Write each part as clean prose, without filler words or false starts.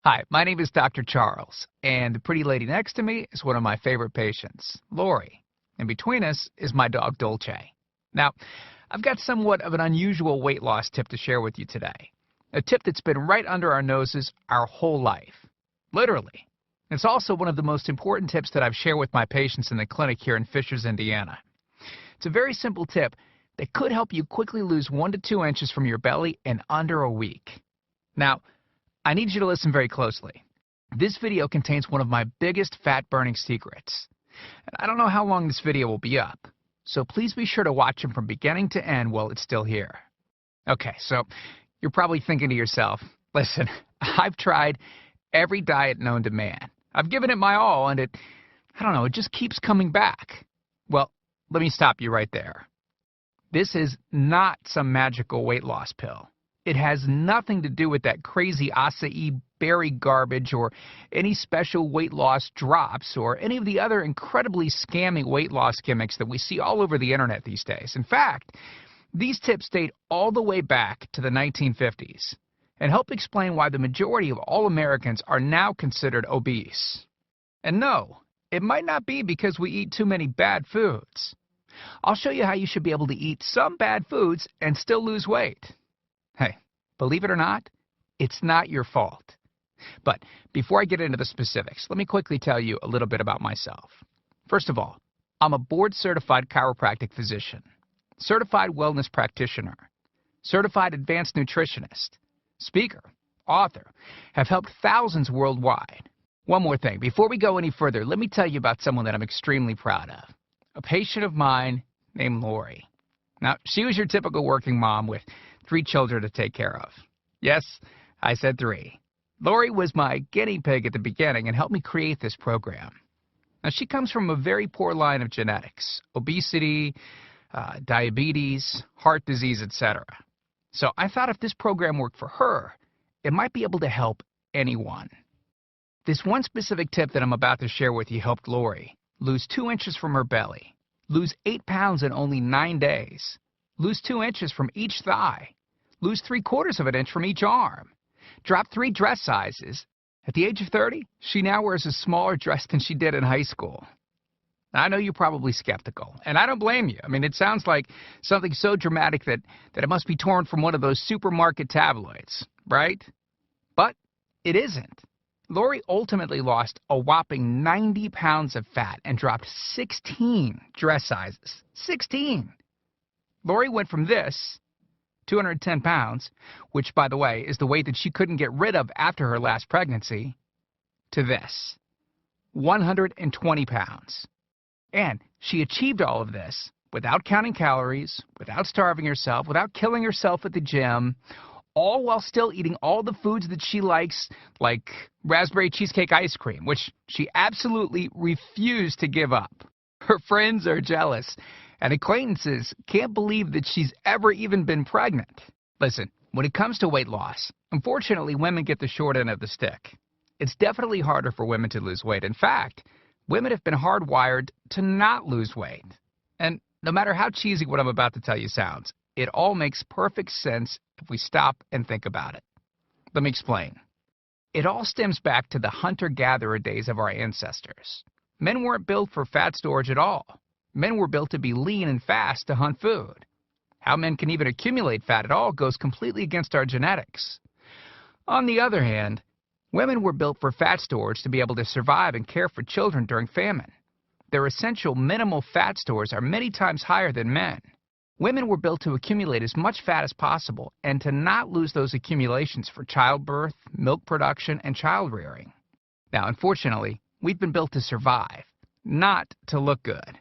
Hi, my name is Dr. Charles, and the pretty lady next to me is one of my favorite patients, Lori. And between us is my dog, Dolce. Now, I've got somewhat of an unusual weight loss tip to share with you today. A tip that's been right under our noses our whole life. Literally. It's also one of the most important tips that I've shared with my patients in the clinic here in Fishers, Indiana. It's a very simple tip that could help you quickly lose 1 to 2 inches from your belly in under a week. Now, I need you to listen very closely. This video contains one of my biggest fat-burning secrets. And I don't know how long this video will be up, so please be sure to watch it from beginning to end while it's still here. Okay, so you're probably thinking to yourself, listen, I've tried every diet known to man. I've given it my all, and it just keeps coming back. Well, let me stop you right there. This is not some magical weight loss pill. It has nothing to do with that crazy acai berry garbage or any special weight loss drops or any of the other incredibly scammy weight loss gimmicks that we see all over the internet these days. In fact, these tips date all the way back to the 1950s and help explain why the majority of all Americans are now considered obese. And no, it might not be because we eat too many bad foods. I'll show you how you should be able to eat some bad foods and still lose weight. Hey, believe it or not, it's not your fault. But before I get into the specifics, let me quickly tell you a little bit about myself. First of all, I'm a board-certified chiropractic physician, certified wellness practitioner, certified advanced nutritionist, speaker, author, have helped thousands worldwide. One more thing, before we go any further, let me tell you about someone that I'm extremely proud of, a patient of mine named Lori. Now, she was your typical working mom with 3 children to take care of. Yes, I said 3. Lori was my guinea pig at the beginning and helped me create this program. Now, she comes from a very poor line of genetics, obesity, diabetes, heart disease, etc. So I thought if this program worked for her, it might be able to help anyone. This one specific tip that I'm about to share with you helped Lori lose 2 inches from her belly, lose 8 pounds in only 9 days, lose 2 inches from each thigh, lose 3/4 of an inch from each arm, drop 3 dress sizes. At the age of 30, she now wears a smaller dress than she did in high school. Now, I know you're probably skeptical, and I don't blame you. I mean, it sounds like something so dramatic that it must be torn from one of those supermarket tabloids, right? But it isn't. Lori ultimately lost a whopping 90 pounds of fat and dropped 16 dress sizes. 16! Lori went from this, 210 pounds, which, by the way, is the weight that she couldn't get rid of after her last pregnancy, to this, 120 pounds. And she achieved all of this without counting calories, without starving herself, without killing herself at the gym, all while still eating all the foods that she likes, like raspberry cheesecake ice cream, which she absolutely refused to give up. Her friends are jealous, and acquaintances can't believe that she's ever even been pregnant. Listen, when it comes to weight loss, unfortunately, women get the short end of the stick. It's definitely harder for women to lose weight. In fact, women have been hardwired to not lose weight. And no matter how cheesy what I'm about to tell you sounds, it all makes perfect sense if we stop and think about it. Let me explain. It all stems back to the hunter-gatherer days of our ancestors. Men weren't built for fat storage at all. Men were built to be lean and fast to hunt food. How men can even accumulate fat at all goes completely against our genetics. On the other hand, women were built for fat storage to be able to survive and care for children during famine. Their essential minimal fat stores are many times higher than men. Women were built to accumulate as much fat as possible and to not lose those accumulations for childbirth, milk production, and child rearing. Now, unfortunately, we've been built to survive, not to look good.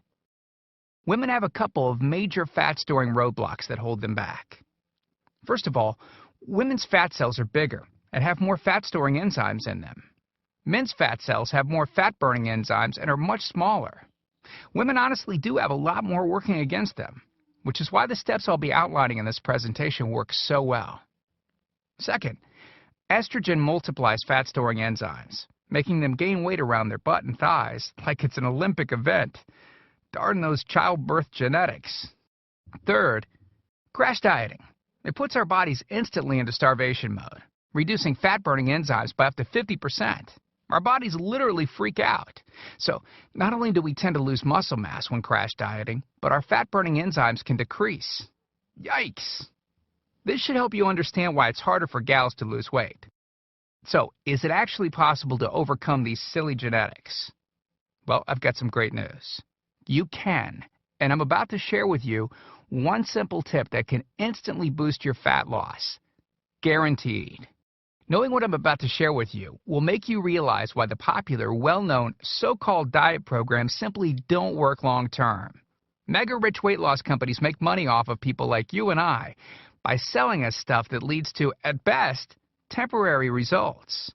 Women have a couple of major fat-storing roadblocks that hold them back. First of all, women's fat cells are bigger and have more fat-storing enzymes in them. Men's fat cells have more fat-burning enzymes and are much smaller. Women honestly do have a lot more working against them, which is why the steps I'll be outlining in this presentation work so well. Second, estrogen multiplies fat-storing enzymes, making them gain weight around their butt and thighs like it's an Olympic event. Darn those childbirth genetics. Third, crash dieting. It puts our bodies instantly into starvation mode, reducing fat-burning enzymes by up to 50%. Our bodies literally freak out. So, not only do we tend to lose muscle mass when crash dieting, but our fat-burning enzymes can decrease. Yikes! This should help you understand why it's harder for gals to lose weight. So, is it actually possible to overcome these silly genetics? Well, I've got some great news. You can, and I'm about to share with you one simple tip that can instantly boost your fat loss. Guaranteed. Knowing what I'm about to share with you will make you realize why the popular, well-known, so-called diet programs simply don't work long-term. Mega-rich weight loss companies make money off of people like you and I by selling us stuff that leads to, at best, temporary results.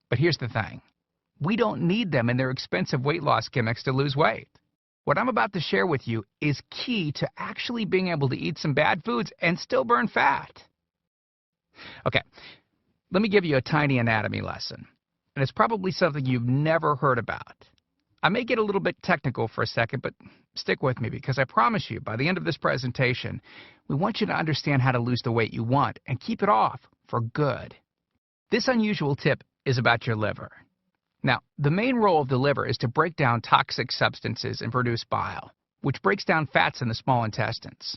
But here's the thing. We don't need them in their expensive weight loss gimmicks to lose weight. What I'm about to share with you is key to actually being able to eat some bad foods and still burn fat. Okay, let me give you a tiny anatomy lesson, and it's probably something you've never heard about. I may get a little bit technical for a second, but stick with me because I promise you, by the end of this presentation, we want you to understand how to lose the weight you want and keep it off for good. This unusual tip is about your liver. Now, the main role of the liver is to break down toxic substances and produce bile, which breaks down fats in the small intestines.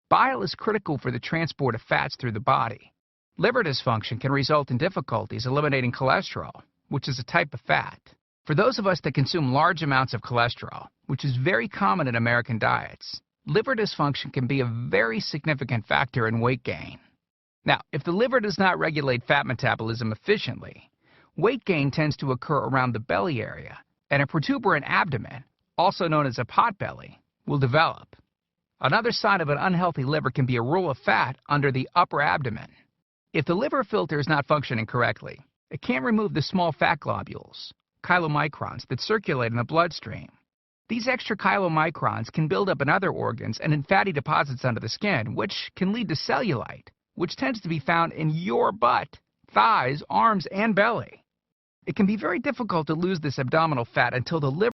Bile is critical for the transport of fats through the body. Liver dysfunction can result in difficulties eliminating cholesterol, which is a type of fat. For those of us that consume large amounts of cholesterol, which is very common in American diets, liver dysfunction can be a very significant factor in weight gain. Now, if the liver does not regulate fat metabolism efficiently, weight gain tends to occur around the belly area, and a protuberant abdomen, also known as a potbelly, will develop. Another sign of an unhealthy liver can be a roll of fat under the upper abdomen. If the liver filter is not functioning correctly, it can't remove the small fat globules, chylomicrons, that circulate in the bloodstream. These extra chylomicrons can build up in other organs and in fatty deposits under the skin, which can lead to cellulite, which tends to be found in your butt, thighs, arms, and belly. It can be very difficult to lose this abdominal fat until the liver